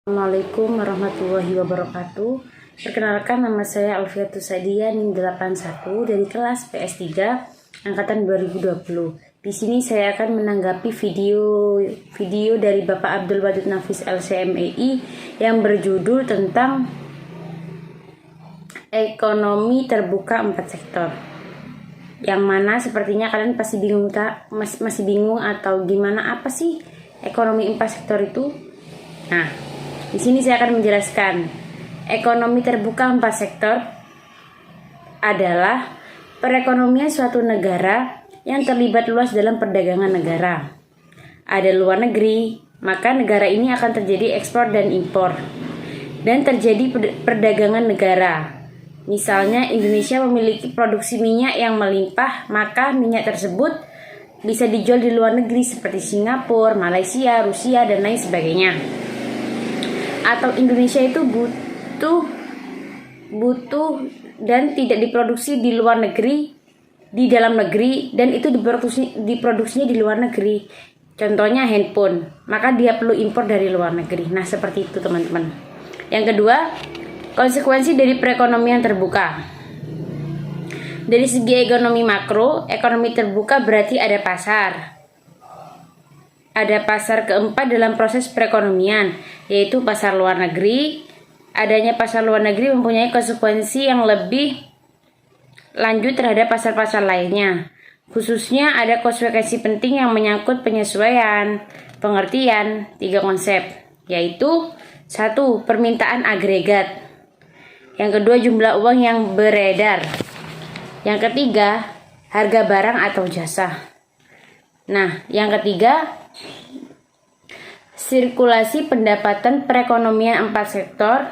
Assalamualaikum warahmatullahi wabarakatuh. Perkenalkan, nama saya Alfiatus Sadia NIM 81 dari kelas PS3 angkatan 2020. Di sini saya akan menanggapi video dari Bapak Abdul Wadud Nafis LCMEI yang berjudul tentang ekonomi terbuka 4 sektor. Yang mana sepertinya kalian pasti bingung, masih bingung atau gimana, apa sih ekonomi 4 sektor itu? Nah, di sini saya akan menjelaskan. Ekonomi terbuka 4 sektor adalah perekonomian suatu negara yang terlibat luas dalam perdagangan negara. Ada luar negeri, maka negara ini akan terjadi ekspor dan impor. Dan terjadi perdagangan negara. Misalnya Indonesia memiliki produksi minyak yang melimpah, maka minyak tersebut bisa dijual di luar negeri seperti Singapura, Malaysia, Rusia, dan lain sebagainya. Atau Indonesia itu butuh dan tidak diproduksi di luar negeri, di dalam negeri, dan itu diproduksinya di luar negeri. Contohnya handphone, maka dia perlu impor dari luar negeri. Nah, seperti itu teman-teman. Yang kedua, konsekuensi dari perekonomian terbuka. Dari segi ekonomi makro, ekonomi terbuka berarti ada pasar. Ada pasar keempat dalam proses perekonomian, yaitu pasar luar negeri. Adanya pasar luar negeri mempunyai konsekuensi yang lebih lanjut terhadap pasar-pasar lainnya. Khususnya ada konsekuensi penting yang menyangkut penyesuaian, pengertian, 3 konsep, yaitu 1. Permintaan agregat. Yang kedua, jumlah uang yang beredar. Yang ketiga, harga barang atau jasa. Nah, yang ketiga, sirkulasi pendapatan perekonomian 4 sektor.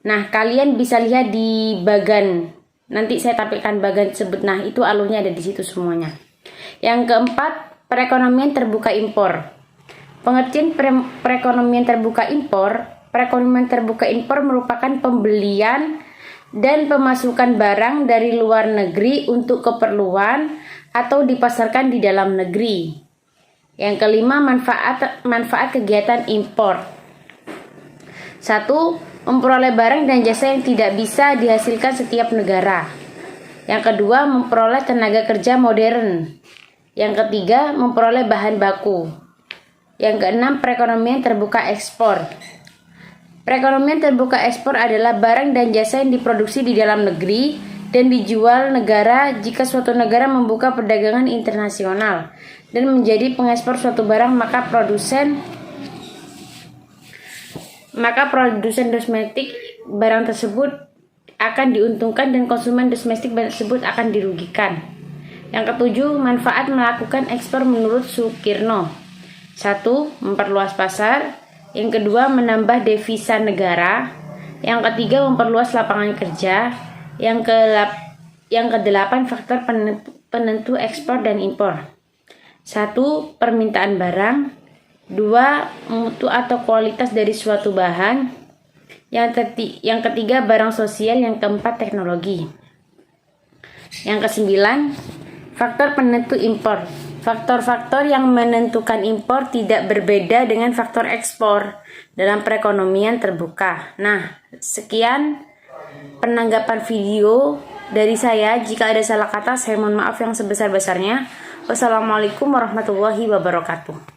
Nah, kalian bisa lihat di bagan, nanti saya tampilkan bagan tersebut. Nah, itu alurnya ada di situ semuanya. Yang keempat, perekonomian terbuka impor. Pengertian perekonomian terbuka impor. Perekonomian terbuka impor merupakan pembelian dan pemasukan barang dari luar negeri untuk keperluan atau dipasarkan di dalam negeri. Yang kelima, manfaat kegiatan impor. 1. Memperoleh barang dan jasa yang tidak bisa dihasilkan setiap negara. Yang kedua, memperoleh tenaga kerja modern. Yang ketiga, memperoleh bahan baku. Yang keenam, perekonomian terbuka ekspor. Perekonomian terbuka ekspor adalah barang dan jasa yang diproduksi di dalam negeri dan dijual negara jika suatu negara membuka perdagangan internasional dan menjadi pengekspor suatu barang, maka produsen domestik barang tersebut akan diuntungkan dan konsumen domestik barang tersebut akan dirugikan. Yang ketujuh, manfaat melakukan ekspor menurut Sukirno. 1. Memperluas pasar. Yang kedua, menambah devisa negara. Yang ketiga, memperluas lapangan kerja. Yang kedelapan, faktor penentu ekspor dan impor. 1. Permintaan barang. 2. Mutu atau kualitas dari suatu bahan. Yang ketiga, barang sosial. Yang keempat, teknologi. Yang kesembilan, faktor penentu impor. Faktor-faktor yang menentukan impor tidak berbeda dengan faktor ekspor dalam perekonomian terbuka. Nah, sekian penanggapan video dari saya. Jika ada salah kata, saya mohon maaf yang sebesar-besarnya. Wassalamualaikum warahmatullahi wabarakatuh.